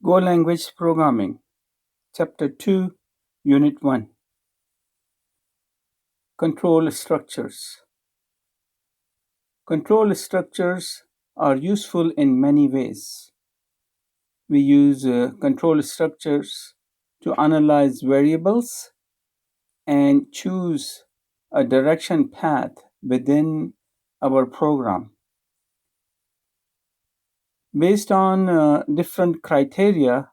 Go Language Programming, Chapter 2, Unit 1. Control Structures. Control structures are useful in many ways. We use control structures to analyze variables and choose a direction path within our program. Based on different criteria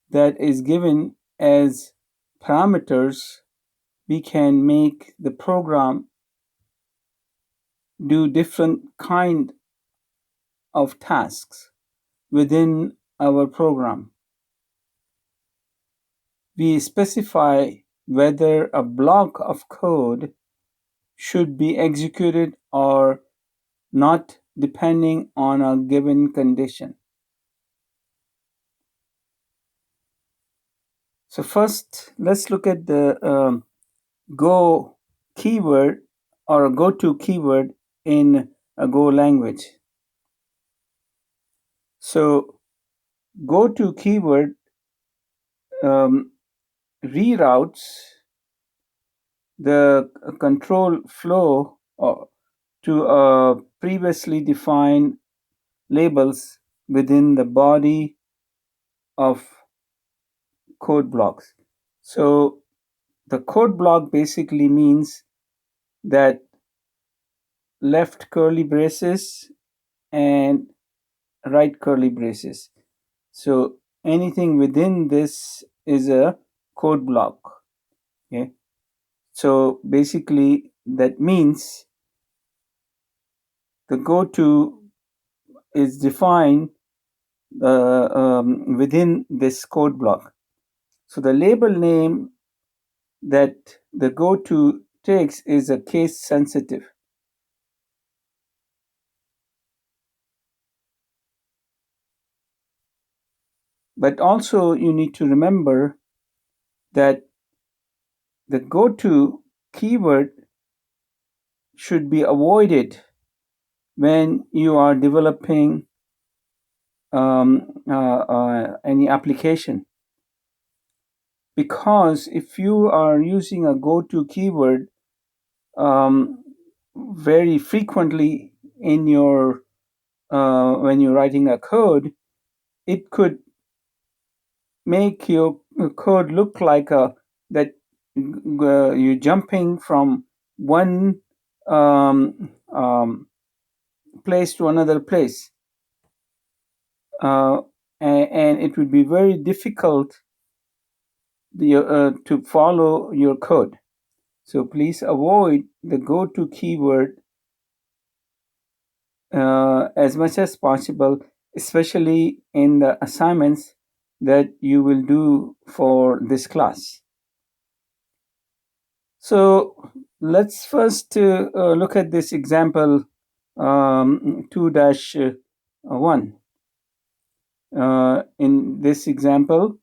that is given as parameters, we can make the program do different kind of tasks within our program. We specify whether a block of code should be executed or not depending on a given condition. So first, let's look at the Go keyword or a go-to keyword in a Go language. So go-to keyword reroutes the control flow to previously defined labels within the body of code blocks. So the code block basically means that left curly braces and right curly braces. So anything within this is a code block. Okay. So basically that means the go-to is defined within this code block. So the label name that the go-to takes is a case sensitive. But also you need to remember that the go-to keyword should be avoided when you are developing any application. Because if you are using a go-to keyword very frequently in your when you're writing a code, it could make your code look like that you're jumping from one place to another place, and it would be very difficult to follow your code. So please avoid the go-to keyword as much as possible, especially in the assignments that you will do for this class. So let's first look at this example 2-1. In this example,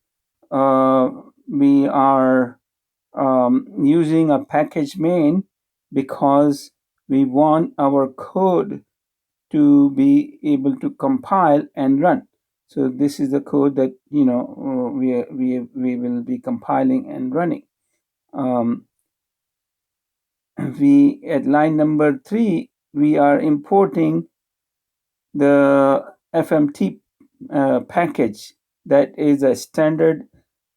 we are using a package main because we want our code to be able to compile and run. So this is the code that we will be compiling and running. We at line number 3 we are importing the FMT package that is a standard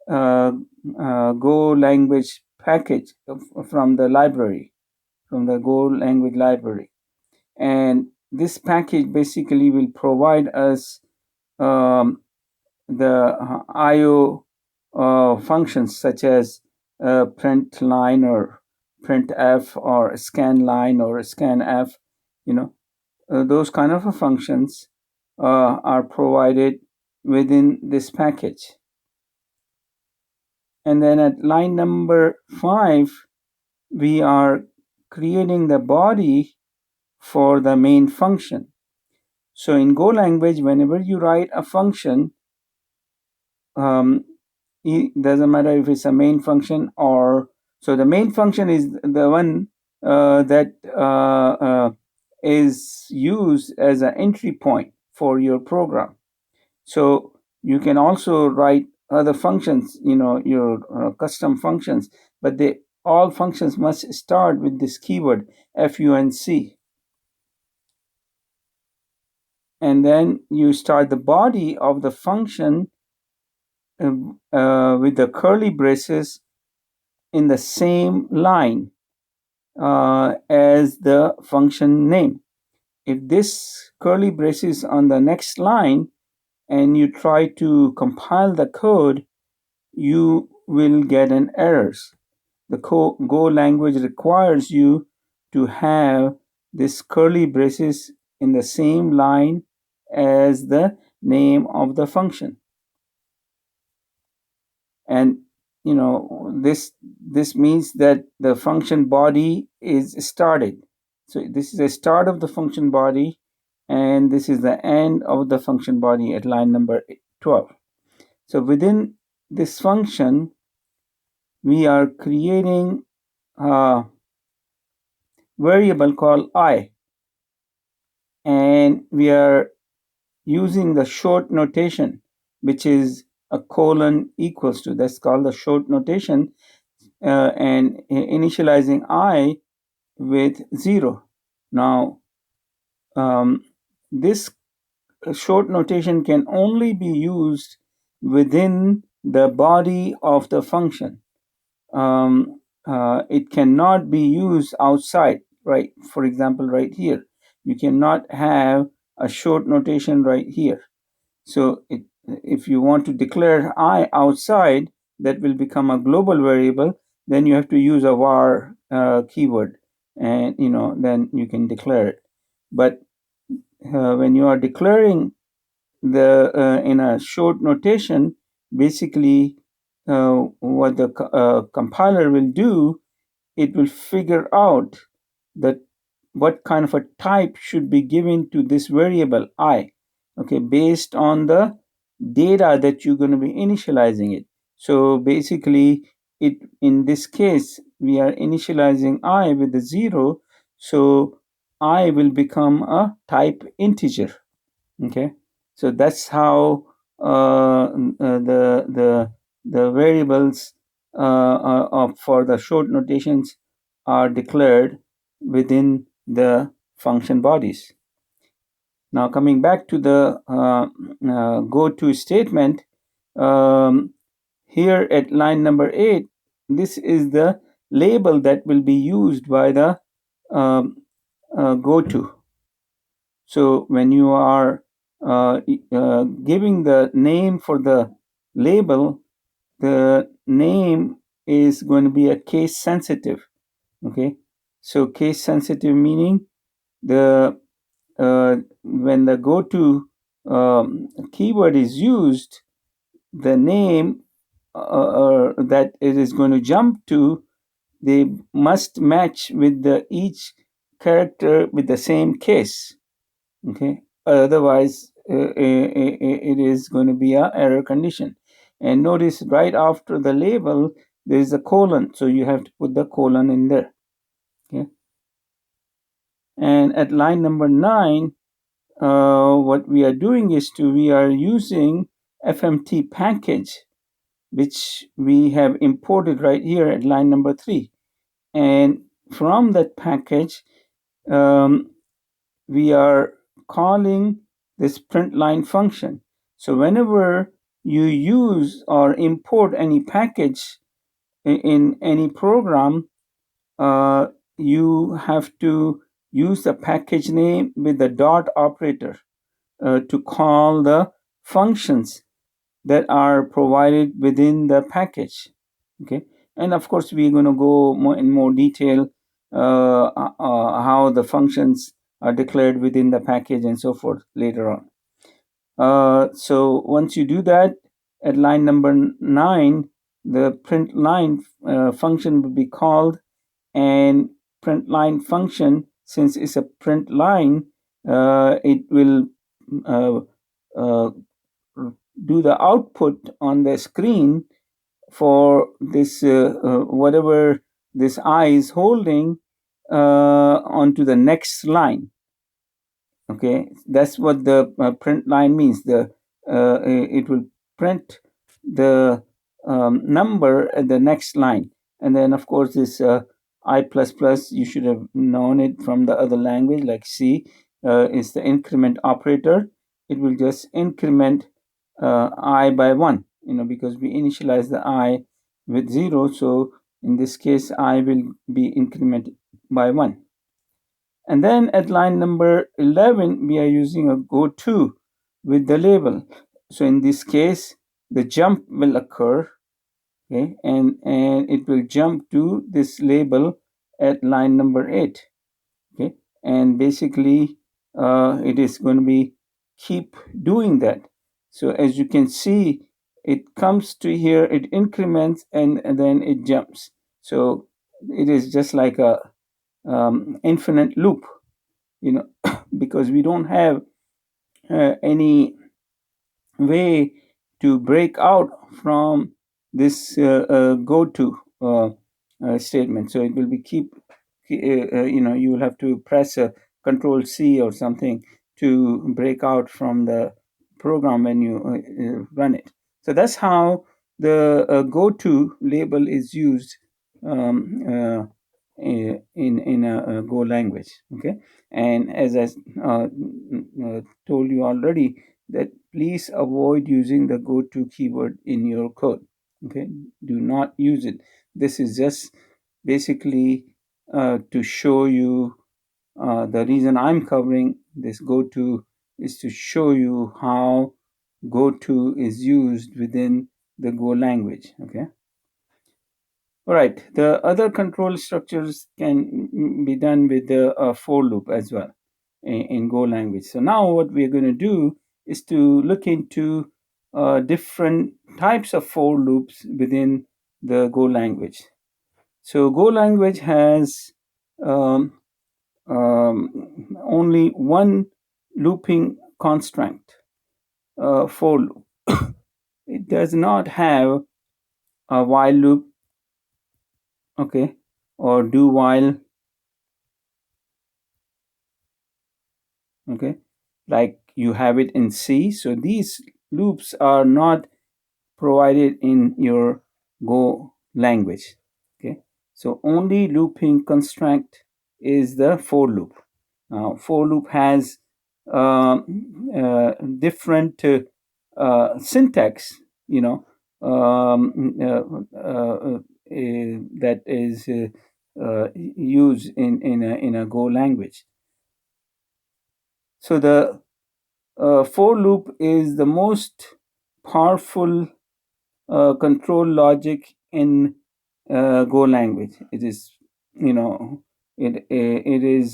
Go language package from the library, from the Go language library. And this package basically will provide us the IO functions such as print line or printf or scan line or scanf. Those kind of functions are provided within this package. And then at line number 5, we are creating the body for the main function. So in Go language, whenever you write a function, it doesn't matter if it's a main function or so the main function is the one that is used as an entry point for your program. So You can also write other functions, your custom functions, but all functions must start with this keyword func. And then you start the body of the function with the curly braces in the same line as the function name. If this curly braces on the next line and you try to compile the code, you will get an errors. The Go language requires you to have this curly braces in the same line as the name of the function. And this means that the function body is started. So this is the start of the function body, and this is the end of the function body at line number 12. So within this function, we are creating a variable called I, and we are using the short notation, which is a colon equals to. That's called the short notation, and initializing I with 0. Now, this short notation can only be used within the body of the function. It cannot be used outside, right? For example, right here, you cannot have a short notation right here. So if you want to declare I outside, that will become a global variable. Then you have to use a var keyword, and then you can declare it. But when you are declaring the in a short notation, basically what the compiler will do, it will figure out that what kind of a type should be given to this variable I, okay, based on the data that you're going to be initializing it. So basically, in this case, we are initializing I with the 0, so I will become a type integer. Okay, so that's how the variables for the short notations are declared within the function bodies. Now coming back to the go to statement, here at line number 8, this is the label that will be used by the go to. So when you are giving the name for the label, the name is going to be a case sensitive. Okay, so case sensitive meaning the when the go to keyword is used, the name that it is going to jump to, they must match with each character with the same case. Okay, otherwise it is going to be a error condition. And notice right after the label there is a colon, so you have to put the colon in there. Okay, and at line number 9, what we are doing is we are using fmt package, which we have imported right here at line number 3. And from that package, we are calling this print line function. So whenever you use or import any package in any program, you have to use the package name with the dot operator to call the functions that are provided within the package. Okay, and of course we're going to go in more detail how the functions are declared within the package and so forth later on. So once you do that, at line number 9, the print line function will be called, and print line function, since it's a print line, it will do the output on the screen for this whatever this I is holding onto the next line. Okay, that's what the print line means. It will print the number at the next line. And then, of course, this I plus plus, you should have known it from the other language, like C, is the increment operator. It will just increment I by 1, because we initialize the I with 0. So in this case, I will be incremented by 1. And then at line number 11, we are using a go to with the label. So in this case, the jump will occur, okay, and it will jump to this label at line number 8, okay, and basically it is going to be keep doing that. So as you can see, it comes to here, it increments, and then it jumps. So it is just like a infinite loop, because we don't have any way to break out from this go to statement. So it will be you will have to press a control C or something to break out from the program when you run it. So that's how the go to label is used in a Go language. Okay, and as I told you already, that please avoid using the go to keyword in your code. Okay, do not use it. This is just basically to show you the reason I'm covering this go to is to show you how go to is used within the Go language. Okay. All right. The other control structures can be done with the for loop as well in Go language. So now what we're going to do is to look into different types of for loops within the Go language. So Go language has only one looping constraint, for loop. It does not have a while loop, okay, or do while, okay, like you have it in C. So these loops are not provided in your Go language. Okay, so only looping constraint is the for loop. Now, for loop has different syntax, that is used in a Go language. So the for loop is the most powerful control logic in Go language. It is,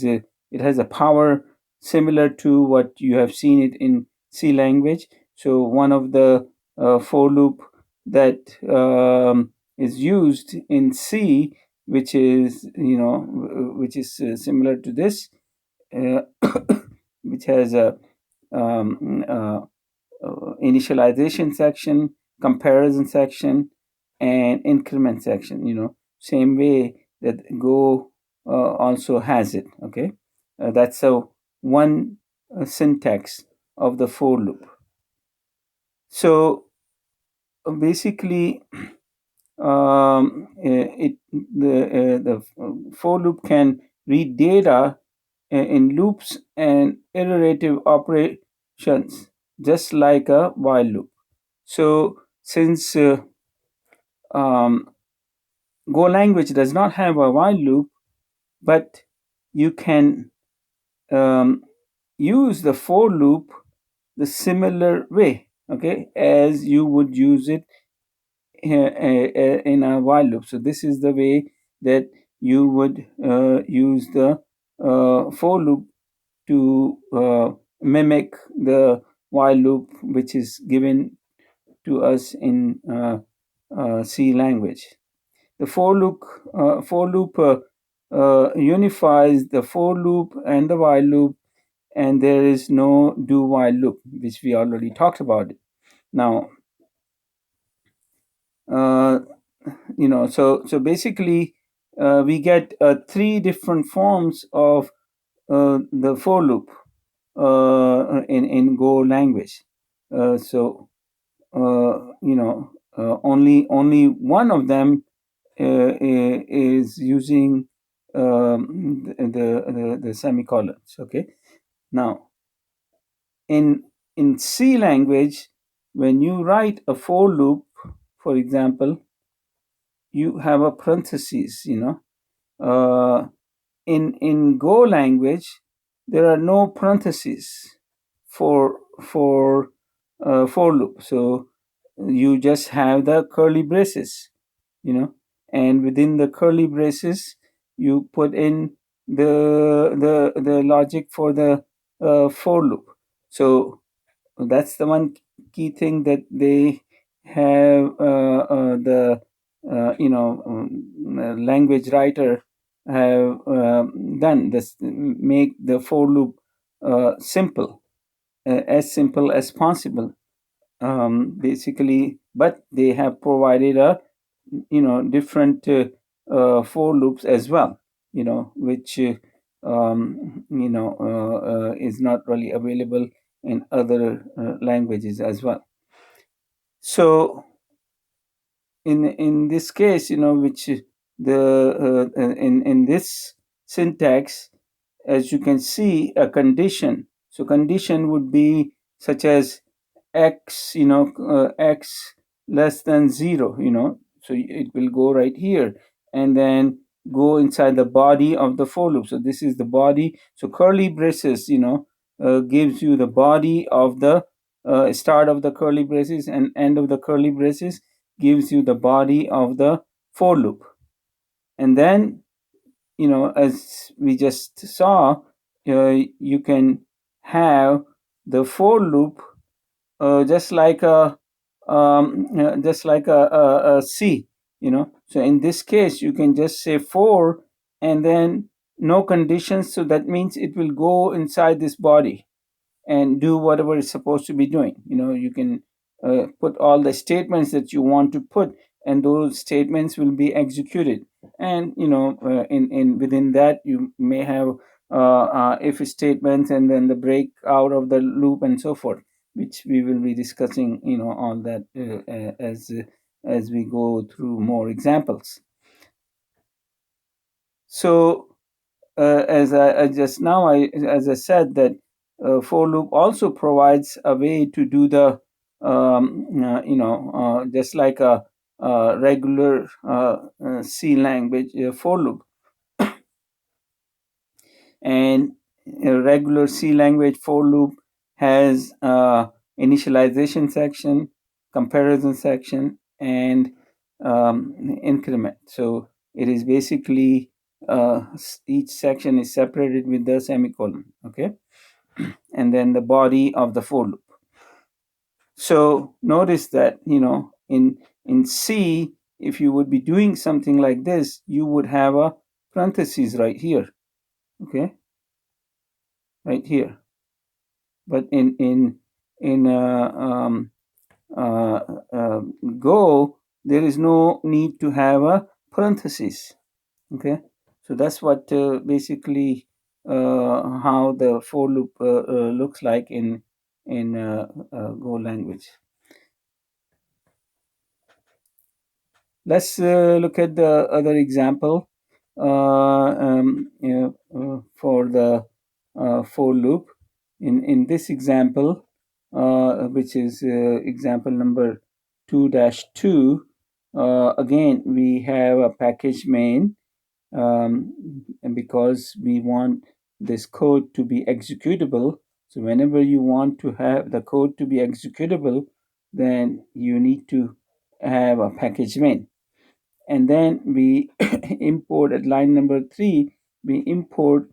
it has a power similar to what you have seen it in C language. So one of the for loop that is used in C, which is similar to this, uh, which has a initialization section, comparison section, and increment section. Same way that Go also has it. Okay, that's a one syntax of the for loop. So basically, the for loop can read data in loops and iterative operations, just like a while loop. So since Go language does not have a while loop, but you can use the for loop the similar way, okay, as you would use it in a while loop. So this is the way that you would use the for loop to mimic the while loop, which is given to us in C language. The for loop unifies the for loop and the while loop, and there is no do while loop, which we already talked about. Now, so basically, we get three different forms of the for loop in Go language. So only one of them is using the semicolons. Okay. Now, in C language, when you write a for loop, for example, you have a parenthesis. In Go language, there are no parentheses for loop. So you just have the curly braces, and within the curly braces, you put in the logic for the for loop. So that's the one key thing that they have the language writer have done this, make the for loop as simple as possible, basically. But they have provided a different for loops as well, which is not really available in other languages as well. So in this case, which in this syntax, as you can see, a condition. So condition would be such as x, x less than 0, so it will go right here and then go inside the body of the for loop. So this is the body. So curly braces, gives you the body of the start of the curly braces, and end of the curly braces gives you the body of the for loop. And then, as we just saw, you can have the for loop just like a C, So in this case, you can just say for and then no conditions. So that means it will go inside this body and do whatever it's supposed to be doing. You can put all the statements that you want to put, and those statements will be executed. And in within that, you may have if statements, and then the break out of the loop and so forth, which we will be discussing. All that as we go through more examples. So as I said, that for loop also provides a way to do the just like a regular C language for loop. And a regular C language for loop has initialization section, comparison section, and increment. So it is basically each section is separated with the semicolon, okay, and then the body of the for loop. So notice that in C, if you would be doing something like this, you would have a parenthesis right here, okay, right here. But in Go, there is no need to have a parenthesis. Okay, so that's what basically how the for loop looks like in Go language. Let's look at the other example for the for loop. In this example, which is example number 2-2, again we have a package main, and because we want this code to be executable. So whenever you want to have the code to be executable, then you need to have a package main. And then we import at line number 3, we import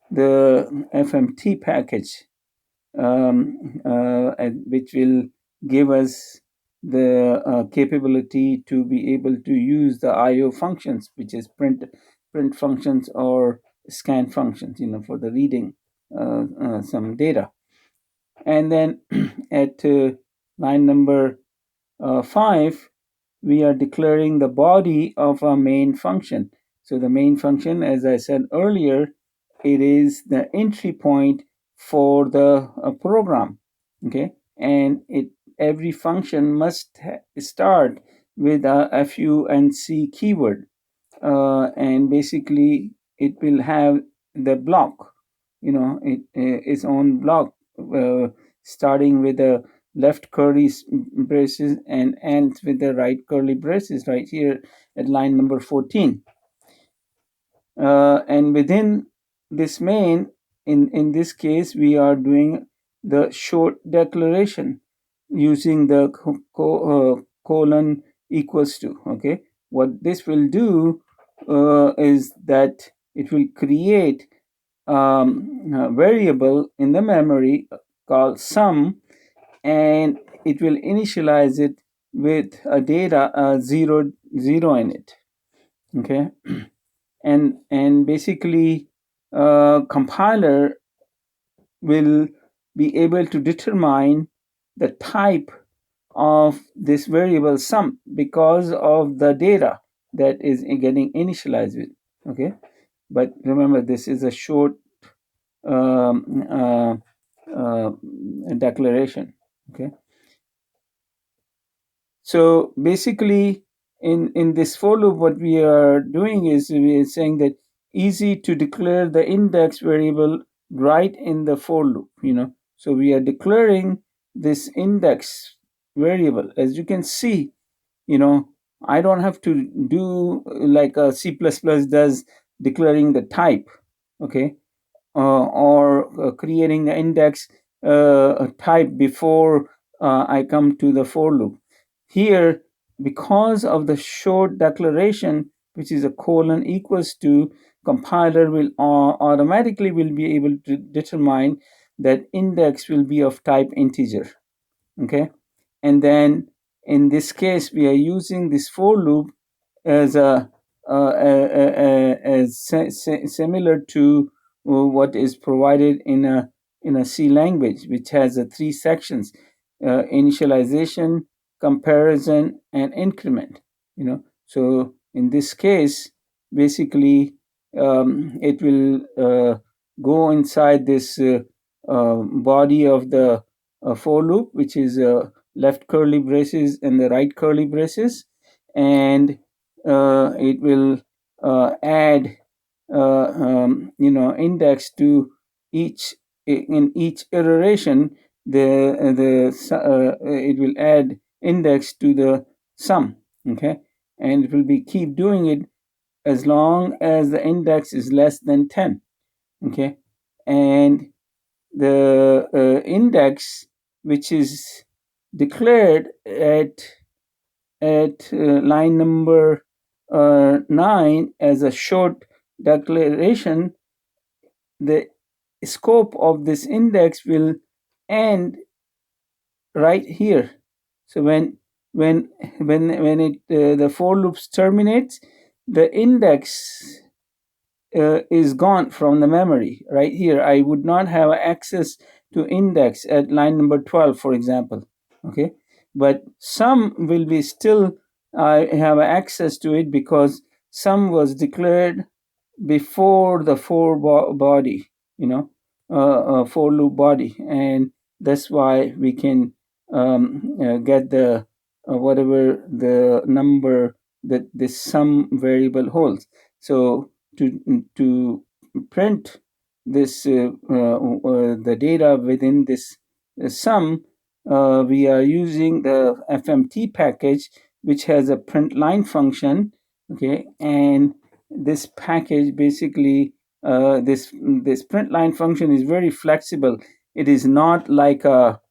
the FMT package, which will give us the capability to be able to use the IO functions, which is print functions or scan functions, for the reading some data. And then at line number 5, we are declaring the body of a main function. So the main function, as I said earlier, it is the entry point for the program, okay, and it every function must start with a FUNC keyword, and basically it will have the block, its own block, starting with the left curly braces and ends with the right curly braces right here at line number 14. And within this main, in this case, we are doing the short declaration using the colon equals to. Okay, what this will do is that it will create a variable in the memory called sum, and it will initialize it with a data 0 in it. Okay, and basically compiler will be able to determine the type of this variable sum because of the data that is getting initialized with. Okay, but remember, this is a short um, uh, uh, declaration. Okay, so basically, in this for loop, what we are doing is we are saying that easy to declare the index variable right in the for loop. So we are declaring this index variable. As you can see, I don't have to do like a C++ does, declaring the type. Okay, or creating the index type before I come to the for loop. Here, because of the short declaration, which is a colon equals to, compiler will automatically will be able to determine that index will be of type integer. Okay, and then in this case, we are using this for loop as similar to what is provided in a C language, which has three sections: initialization, comparison, and increment. So in this case, basically, it will go inside this body of the for loop, which is left curly braces and the right curly braces, and it will add index to each. In each iteration, it will add index to the sum. Okay, and it will be keep doing it as long as the index is less than 10. Okay, and the index which is declared at line number 9 as a short declaration, the scope of this index will end right here. So when it the for loops terminates, the index is gone from the memory right here. I would not have access to index at line number 12, for example. Okay, but sum will be still, I have access to it because sum was declared before the for body, for loop body, and that's why we can get the whatever the number that this sum variable holds. So to print this the data within this sum, we are using the FMT package, which has a print line function. Okay, and this package basically this print line function is very flexible. It is not like a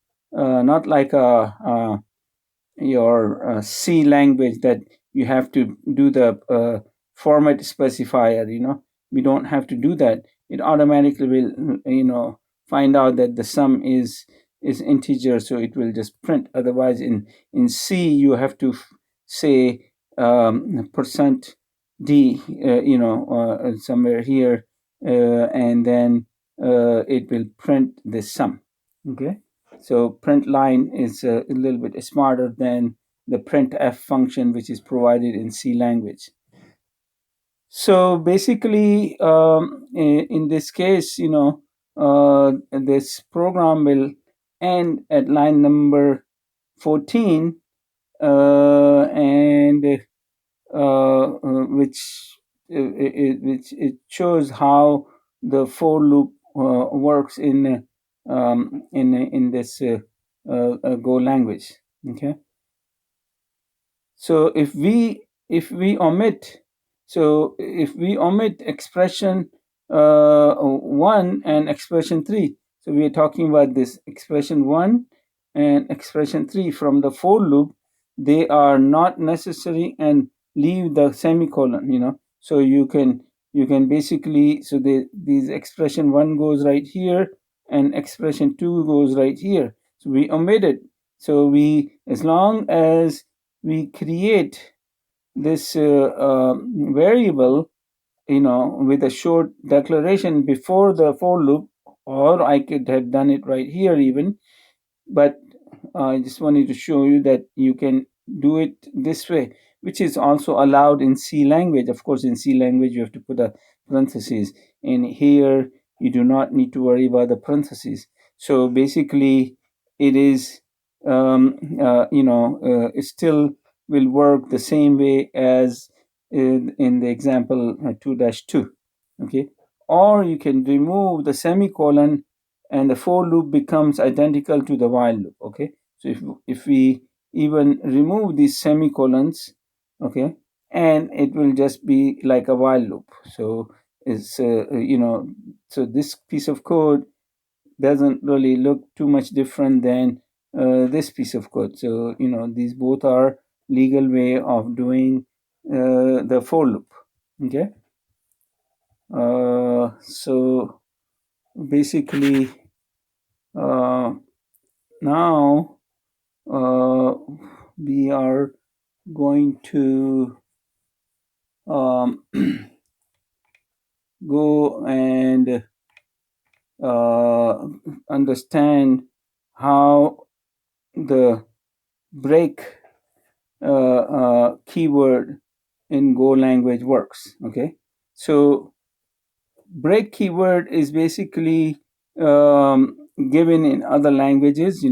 your C language that you have to do the format specifier. We don't have to do that. It automatically will find out that the sum is integer, so it will just print. Otherwise, in C you have to say percent %d, somewhere here, and then it will print the sum. Okay, so print line is a little bit smarter than the printf function, which is provided in C language. So basically, in this case, this program will end at line number 14, and which it shows how the for loop works in this Go language. Okay, so if we omit, if we omit expression 1 and expression 3, so we are talking about this expression 1 and expression 3 from the for loop, they are not necessary, and leave the semicolon, so you can basically, so these expression 1 goes right here and expression 2 goes right here, so we omit it. So we, as long as we create this variable, with a short declaration before the for loop, or I could have done it right here even, but I just wanted to show you that you can do it this way, which is also allowed in C language. Of course, in C language, you have to put a parenthesis. In here, you do not need to worry about the parentheses. So basically, it is, it still will work the same way as in the example 2-2. Okay. Or you can remove the semicolon and the for loop becomes identical to the while loop. Okay, so if we even remove these semicolons, okay, and it will just be like a while loop. So it's so this piece of code doesn't really look too much different than this piece of code. So these both are legal way of doing the for loop. Okay, so basically, now we are going to um, go and understand how the break keyword in Go language works. Okay, so break keyword is basically given in other languages,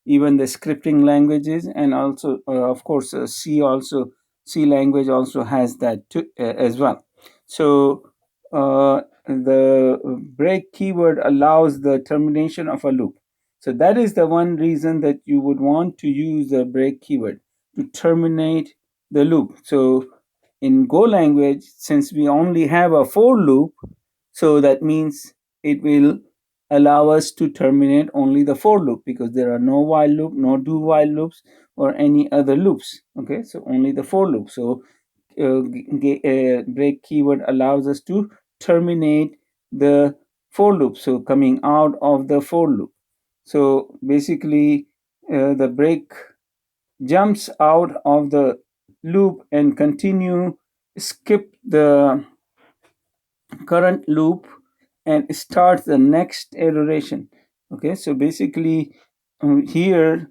even the scripting languages, and also of course C language also has that too, as well. So the break keyword allows the termination of a loop. So that is the one reason that you would want to use the break keyword, to terminate the loop. So in Go language, since we only have a for loop, so that means it will allow us to terminate only the for loop, because there are no while loop, no do while loops, or any other loops. Okay, so only the for loop. So break keyword allows us to terminate the for loop, so coming out of the for loop. So basically, the break jumps out of the loop and skip the current loop and start the next iteration. Okay, so basically, here,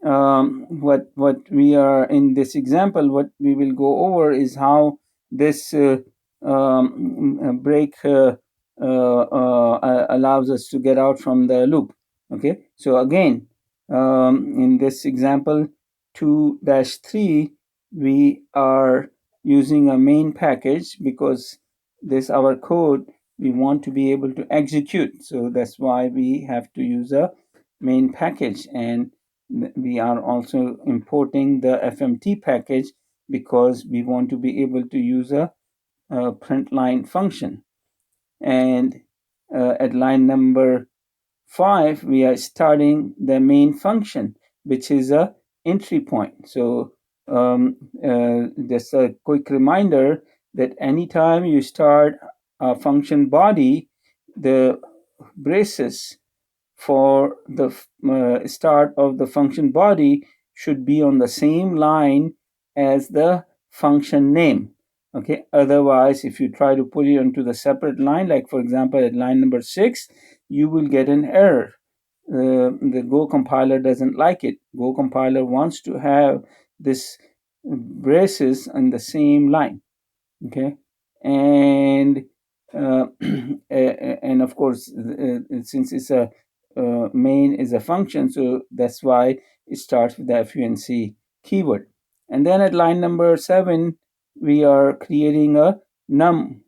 what we are in this example, what we will go over is how this break allows us to get out from the loop. Okay, so again, in this example 2-3, we are using a main package, because this our code we want to be able to execute, so that's why we have to use a main package. And we are also importing the FMT package, because we want to be able to use a print line function. And at line number 5, we are starting the main function, which is a entry point. So just a quick reminder that anytime you start a function body, the braces for the start of the function body should be on the same line as the function name. Okay, otherwise, if you try to put it onto the separate line, like for example at line number 6, you will get an error. The Go compiler doesn't like it. Go compiler wants to have this braces on the same line. Okay, and and of course, since it's a main is a function, so that's why it starts with the FUNC keyword. And then at line number 7, we are creating a num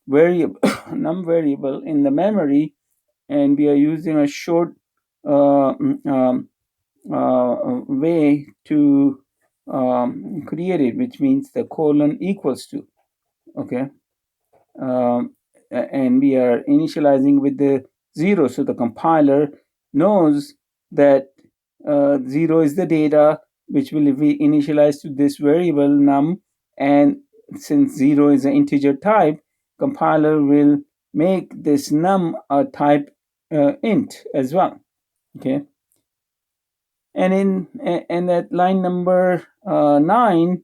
variable, num variable in the memory, and we are using a short way to create it, which means the colon equals to. Okay. um, and we are initializing with the 0. So the compiler knows that 0 is the data which will be initialized to this variable num, and since 0 is an integer type, compiler will make this num a type int as well. Okay. And at line number 9,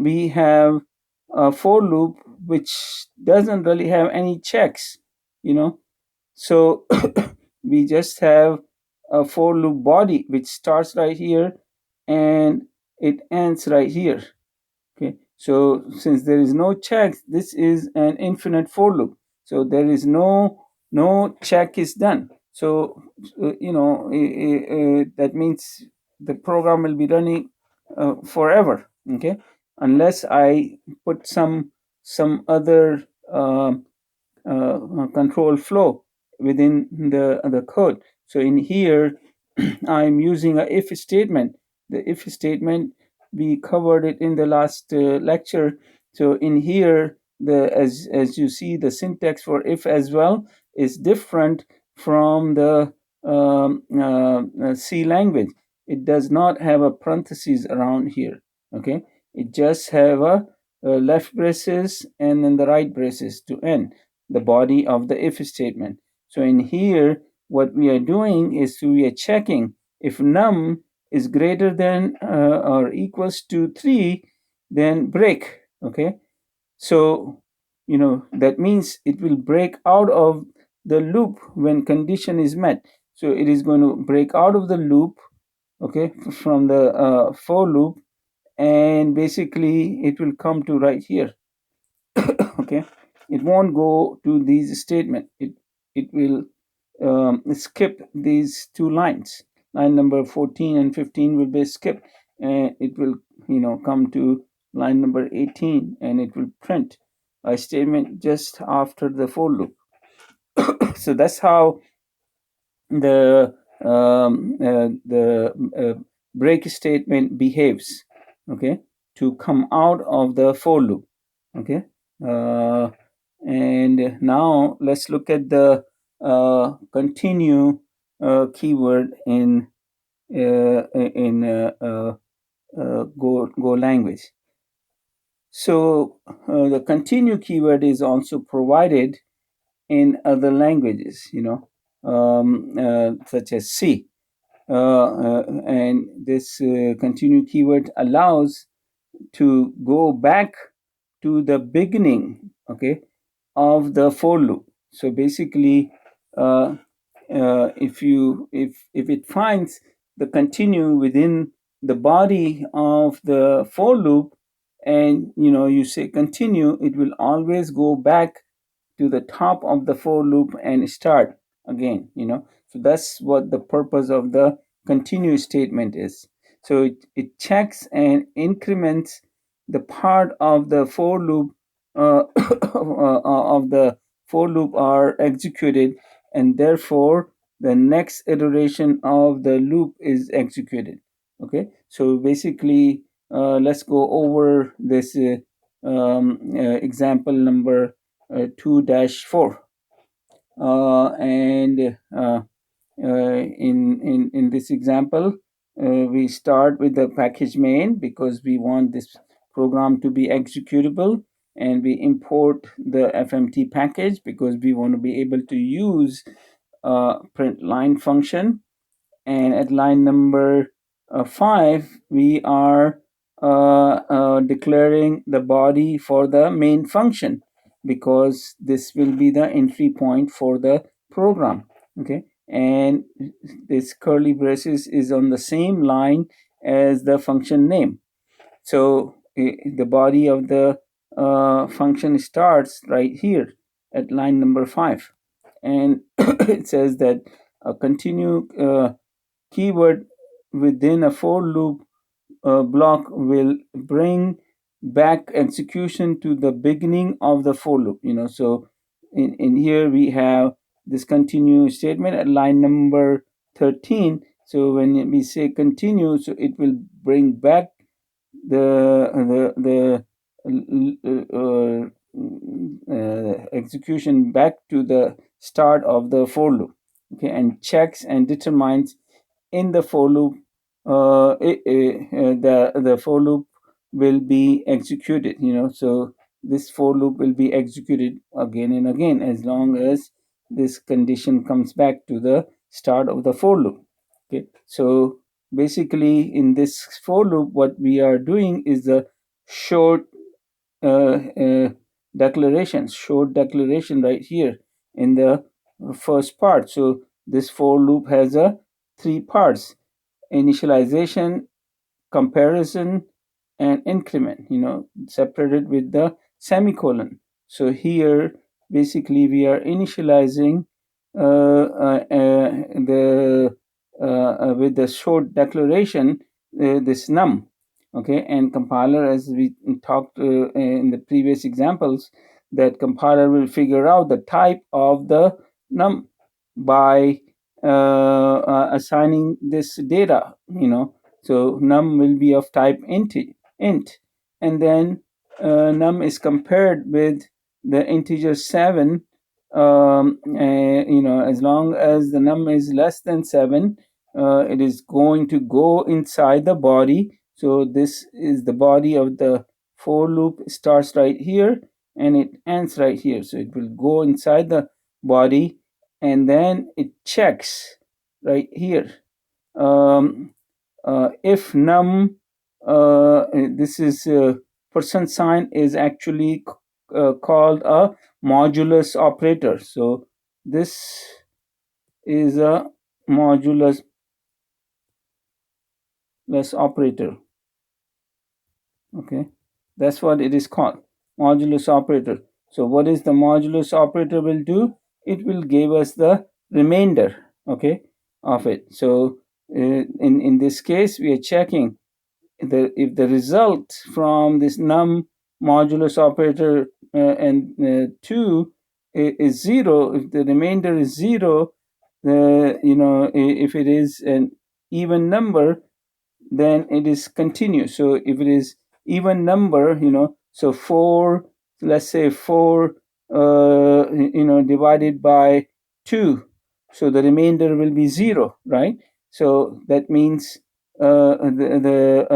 we have a for loop which doesn't really have any checks, so we just have a for loop body which starts right here and it ends right here. Okay, so since there is no check, this is an infinite for loop, so there is no check is done. So that means the program will be running forever. Okay, unless I put some other control flow within the code. So in here, I'm using a if statement. The if statement, we covered it in the last lecture. So in here, as you see, the syntax for if as well is different from the C language. It does not have a parentheses around here. Okay, it just have a left braces and then the right braces to end the body of the if statement. So in here, what we are doing is we are checking if num is greater than or equals to 3, then break. Okay, so that means it will break out of the loop when condition is met. So it is going to break out of the loop, okay, from the for loop, and basically it will come to right here. Okay, it won't go to these statement. It will skip these two lines. Line number 14 and 15 will be skipped, and it will come to line number 18, and it will print a statement just after the for loop. So that's how the break statement behaves, okay, to come out of the for loop. Okay, uh, and now let's look at the continue keyword in Go language. So the continue keyword is also provided in other languages, such as C. And this continue keyword allows to go back to the beginning, okay, of the for loop. So basically, if it finds the continue within the body of the for loop, and you say continue, it will always go back to the top of the for loop and start again. So that's what the purpose of the continue statement is. So it checks and increments the part of the for loop of the for loop are executed, and therefore the next iteration of the loop is executed. Okay, so basically let's go over this example number 2-4, and in this example, we start with the package main because we want this program to be executable, and we import the FMT package because we want to be able to use print line function. And at line number 5, we are declaring the body for the main function because this will be the entry point for the program. Okay, and this curly braces is on the same line as the function name. So the body of the function starts right here at line number 5, and it says that continue keyword within a for loop block will bring back execution to the beginning of the for loop. So in here we have this continue statement at line number 13. So when we say continue, so it will bring back the execution back to the start of the for loop, okay, and checks and determines in the for loop the for loop will be executed. So this for loop will be executed again and again as long as this condition comes back to the start of the for loop. Okay, so basically in this for loop what we are doing is a short uh, uh, short declaration right here in the first part. So this for loop has a three parts: initialization, comparison, and increment, separated with the semicolon. So here basically we are initializing the with the short declaration this num. Okay, and compiler, as we talked in the previous examples, that compiler will figure out the type of the num by assigning this data. So num will be of type int, and then num is compared with the integer 7. As long as the num is less than 7, it is going to go inside the body. So this is the body of the for loop. Starts right here and it ends right here. So it will go inside the body and then it checks right here. If num, this is percent sign is actually called a modulus operator. So this is a modulus operator. Okay, that's what it is called, modulus operator. So what is the modulus operator will do? It will give us the remainder, okay, of it. So in this case we are checking if the result from this num modulus operator and 2 is 0, if the remainder is 0, if it is an even number, then it is continuous. So if it is even number, so 4, let's say 4 divided by 2, so the remainder will be 0, right? So that means the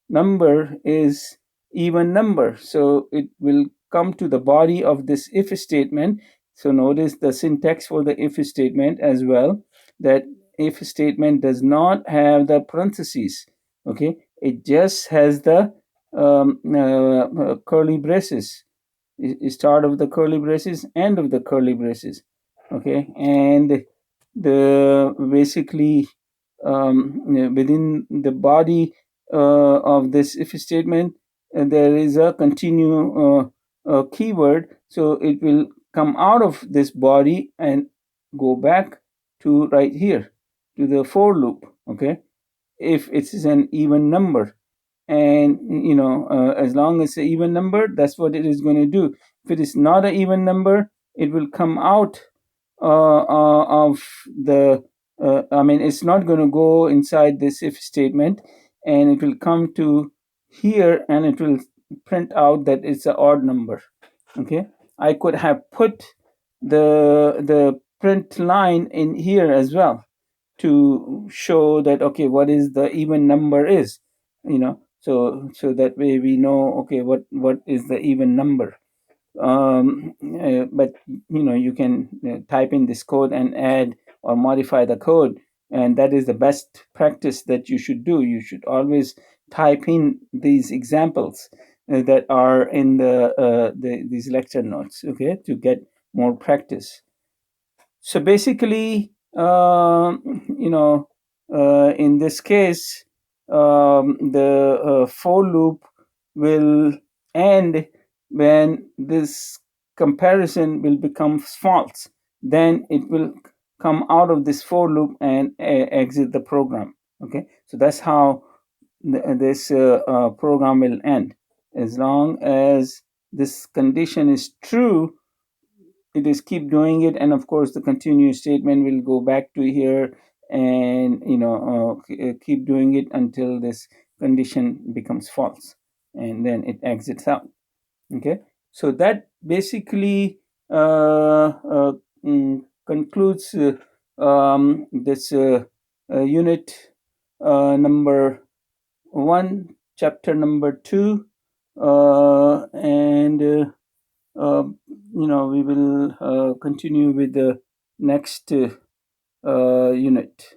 number is even number, so it will come to the body of this if statement. So notice the syntax for the if statement as well, that if statement does not have the parentheses. Okay, it just has the curly braces, start of the curly braces, end of the curly braces. Okay, and the basically within the body of this if statement there is a continue keyword, so it will come out of this body and go back to right here to the for loop. Okay, if it is an even number, and as long as it's an even number, that's what it is going to do. If it is not an even number, it will come out of the it's not going to go inside this if statement, and it will come to here and it will print out that it's an odd number. Okay, I could have put the print line in here as well to show that, okay, what is the even number is, so that way we know, okay, what is the even number. But you can type in this code and add or modify the code, and that is the best practice that you should do. You should always type in these examples that are in these lecture notes, okay, to get more practice. So basically, in this case, the for loop will end when this comparison will become false. Then it will come out of this for loop and exit the program. Okay, so that's how this program will end. As long as this condition is true, it is keep doing it, and of course the continue statement will go back to here, and keep doing it until this condition becomes false, and then it exits out. Okay, so that basically concludes this unit number 1, chapter number 2, and uh, we will continue with the next unit.